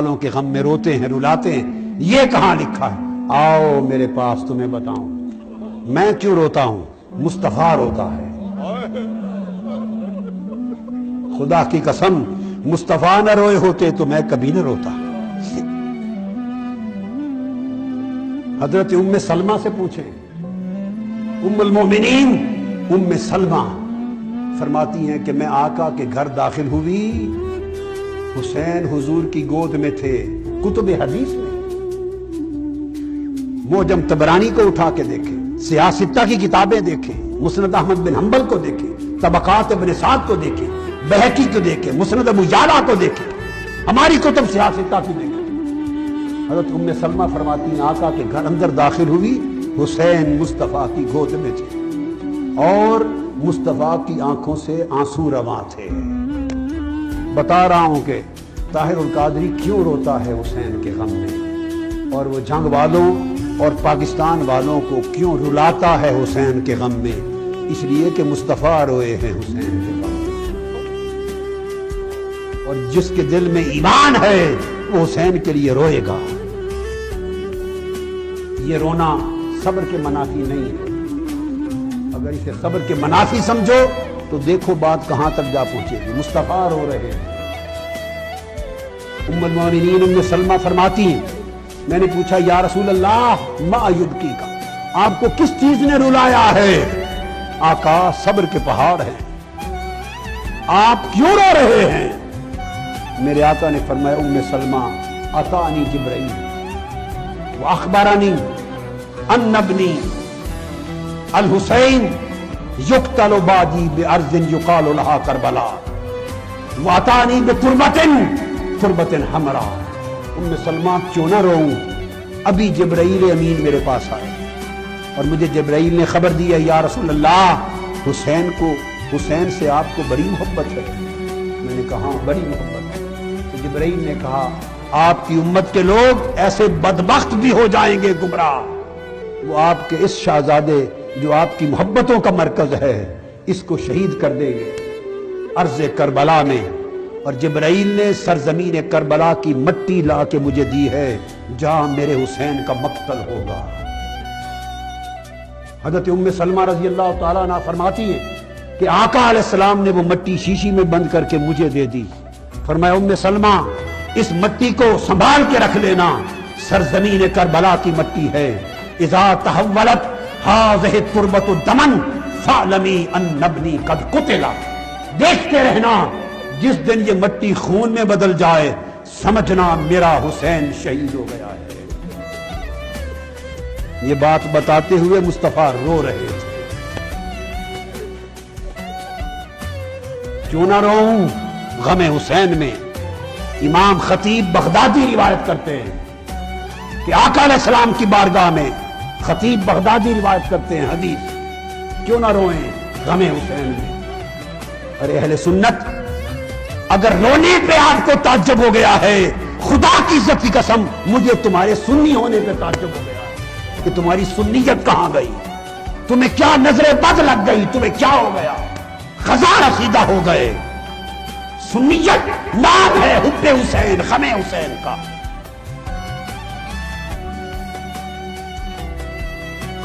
والوں کے غم میں روتے ہیں رلاتے ہیں، یہ کہاں لکھا ہے؟ آؤ میرے پاس تمہیں بتاؤں میں کیوں روتا ہوں، مصطفیٰ روتا ہے۔ خدا کی قسم مصطفیٰ نہ روئے ہوتے تو میں کبھی نہ روتا۔ حضرت ام سلمہ سے پوچھیں، ام المومنین ام سلمہ فرماتی ہیں کہ میں آقا کے گھر داخل ہوئی، حسین حضور کی گود میں تھے۔ کتب حدیث میں معجم طبرانی کو اٹھا کے دیکھیں، سیاہ ستہ کی کتابیں دیکھیں، مسند احمد بن حنبل کو دیکھیں، طبقات ابن سعد کو دیکھیں، بہقی کو دیکھیں، مسند ابو یعلا کو دیکھیں، ہماری کتب سیاہ ستہ کی دیکھیں۔ حضرت ام سلمہ فرماتی ہیں آقا کے گھر اندر داخل ہوئی، حسین مصطفیٰ کی گود میں تھے اور مصطفیٰ کی آنکھوں سے آنسو رواں تھے۔ بتا رہا ہوں کہ طاہر القادری کیوں روتا ہے حسین کے غم میں، اور وہ جنگ والوں اور پاکستان والوں کو کیوں رلاتا ہے حسین کے غم میں، اس لیے کہ مصطفیٰ روئے ہیں حسین کے غم میں، اور جس کے دل میں ایمان ہے وہ حسین کے لیے روئے گا۔ یہ رونا صبر کے منافی نہیں ہے، اگر اسے صبر کے منافی سمجھو تو دیکھو بات کہاں تک جا پہنچے گی۔ مصطفیٰ رو رہے ہیں۔ ام المومنین ام سلمہ فرماتی ہیں میں نے پوچھا یا رسول اللہ ما یبکی کا، آپ کو کس چیز نے رلایا ہے؟ آقا صبر کے پہاڑ ہیں، آپ کیوں رو رہے ہیں؟ میرے آقا نے فرمایا ام سلمہ اتانی جبرائیل واخبرنی ان ابنی الحسین یقتل بعدی بارض یقال لها کربلا واتانی بتربۃ حمراء۔ ام سلمہ کیوں نہ روؤں؟ ابھی جبرائیل امین میرے پاس آئے اور مجھے جبرائیل نے خبر دی ہے یا رسول اللہ حسین سے آپ کو بڑی محبت ہے۔ میں نے کہا بڑی محبت ہے۔ تو جبرائیل نے کہا آپ کی امت کے لوگ ایسے بدبخت بھی ہو جائیں گے گمراہ، وہ آپ کے اس شہزادے جو آپ کی محبتوں کا مرکز ہے اس کو شہید کر دیں گے ارض کربلا میں۔ اور جبرائیل نے سرزمین کربلا کی مٹی لا کے مجھے دی ہے جہاں میرے حسین کا مقتل ہوگا۔ حضرت ام سلمہ رضی اللہ تعالیٰ عنہ فرماتی ہے کہ آقا علیہ السلام نے وہ مٹی شیشی میں بند کر کے مجھے دے دی۔ فرمایا ام سلمہ اس مٹی کو سنبھال کے رکھ لینا، سرزمین کربلا کی مٹی ہے۔ اذا تحولت هذه التربة دما فاعلمی ان ابنی قد قتل، دیکھتے رہنا جس دن یہ مٹی خون میں بدل جائے سمجھنا میرا حسین شہید ہو گیا ہے۔ یہ بات بتاتے ہوئے مصطفیٰ رو رہے تھے۔ کیوں نہ روؤں غم حسین میں؟ امام خطیب بغدادی روایت کرتے ہیں کہ آقا علیہ السلام کی بارگاہ میں خطیب بغدادی روایت کرتے ہیں حدیث، کیوں نہ روئیں غم حسین میں؟ ارے اہل سنت اگر رونے پہ آپ کو تعجب ہو گیا ہے، خدا کی عزت کی قسم مجھے تمہارے سنی ہونے پہ تعجب ہو گیا ہے کہ تمہاری سنیت کہاں گئی، تمہیں کیا نظر بد لگ گئی، تمہیں کیا ہو گیا، خزاں رسیدہ ہو گئے۔ سنیت نام ہے حب حسین، غم حسین کا۔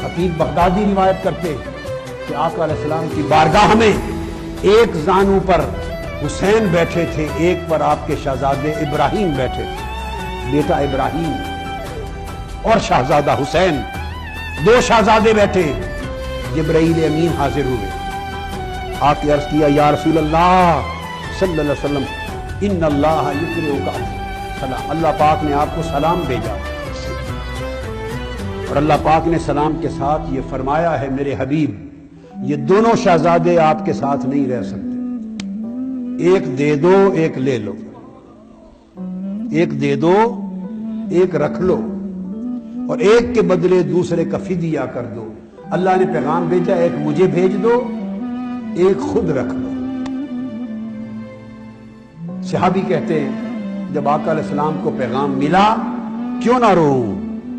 خطیب بغدادی روایت کرتے کہ آقا علیہ السلام کی بارگاہ میں ایک زانو پر حسین بیٹھے تھے، ایک پر آپ کے شہزادے ابراہیم بیٹھے تھے، بیٹا ابراہیم اور شہزادہ حسین، دو شہزادے بیٹھے۔ جبرائیل امین حاضر ہوئے، آپ نے عرض کیا یا رسول اللہ صلی اللہ علیہ وسلم ان اللہ یقرئک السلام، اللہ پاک نے آپ کو سلام بھیجا، اور اللہ پاک نے سلام کے ساتھ یہ فرمایا ہے میرے حبیب یہ دونوں شہزادے آپ کے ساتھ نہیں رہ سکتے، ایک دے دو ایک لے لو، ایک دے دو ایک رکھ لو، اور ایک کے بدلے دوسرے کا فدیہ کر دو۔ اللہ نے پیغام بھیجا ایک مجھے بھیج دو ایک خود رکھ لو۔ صحابی کہتے ہیں جب آقا علیہ السلام کو پیغام ملا کیوں نہ روؤں؟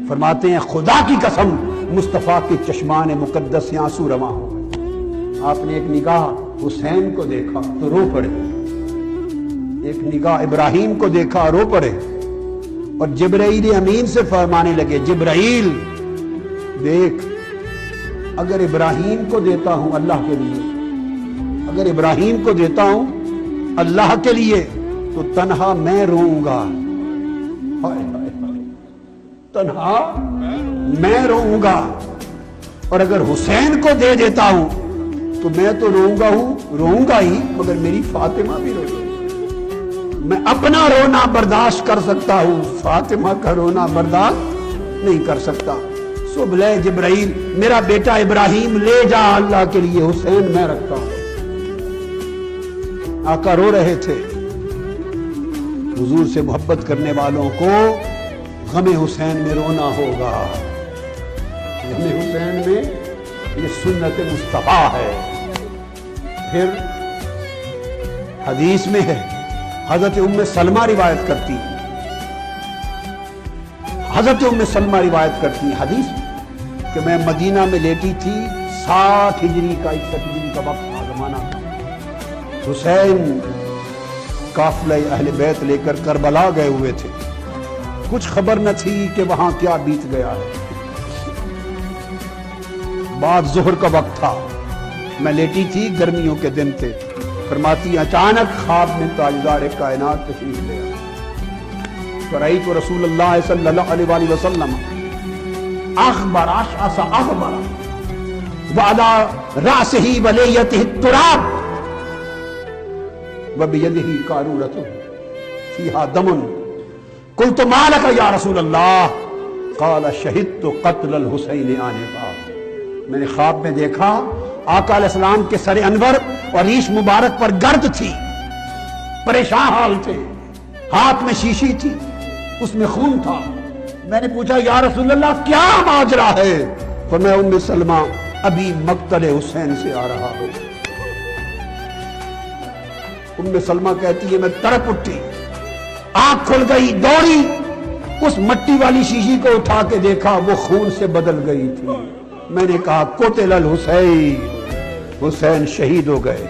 فرماتے ہیں خدا کی قسم مصطفیٰ کے چشمان مقدس سے آنسو رواں ہو گئے۔ آپ نے ایک نگاہ حسین کو دیکھا تو رو پڑے، ایک نگاہ ابراہیم کو دیکھا رو پڑے، اور جبرائیل امین سے فرمانے لگے جبرائیل دیکھ اگر ابراہیم کو دیتا ہوں اللہ کے لیے، اگر ابراہیم کو دیتا ہوں اللہ کے لیے تو تنہا میں روؤں گا، ہائے ہائے ہائے، تنہا میں روؤں گا، اور اگر حسین کو دے دیتا ہوں تو میں تو روؤں گا ہی مگر میری فاطمہ بھی روئے گی۔ میں اپنا رونا برداشت کر سکتا ہوں، فاطمہ کا رونا برداشت نہیں کر سکتا۔ سو بلے جبرائیل میرا بیٹا ابراہیم لے جا اللہ کے لیے، حسین میں رکھتا ہوں۔ آقا رو رہے تھے۔ حضور سے محبت کرنے والوں کو غم حسین میں رونا ہوگا، غم حسین میں یہ سنت مصطفیٰ ہے۔ پھر حدیث میں ہے، حضرت ام سلمہ روایت کرتی، حضرت ام سلمہ روایت کرتی حدیث کہ میں مدینہ میں لیٹی تھی، 60 ہجری کا 61 ہجری کا وقت تھا، زمانہ تھا۔ حسین قافلہ اہل بیت لے کر کربلا گئے ہوئے تھے، کچھ خبر نہ تھی کہ وہاں کیا بیت گیا ہے۔ بعد ظہر کا وقت تھا، میں لیٹی تھی، گرمیوں کے دن تھے، فرماتی اچانک خواب میں تاجدار کائنات تشریف لے آئے، فرأیت رسول اللہ صلی اللہ علیہ وآلہ وسلم اخبر اشعث اغبر وعلی رأسہ ولیتہ التراب وبیدہ قارورۃ فیہا دم، قلت ما لک یا رسول اللہ، قال شہدت قتل الحسین آنفا۔ میں نے خواب میں دیکھا آقا علیہ السلام کے سر انور اور ریش مبارک پر گرد تھی، پریشان حال تھے، ہاتھ میں شیشی تھی، اس میں خون تھا۔ میں نے پوچھا یا رسول اللہ کیا ماجرا ہے؟ فرمایا ام سلمہ ابھی مقتل حسین سے آ رہا ہوں۔ ام سلمہ کہتی ہے میں تڑپ اٹھی، آنکھ کھل گئی، دوڑی، اس مٹی والی شیشی کو اٹھا کے دیکھا وہ خون سے بدل گئی تھی۔ میں نے کہا قتل الحسین، حسین شہید ہو گئے۔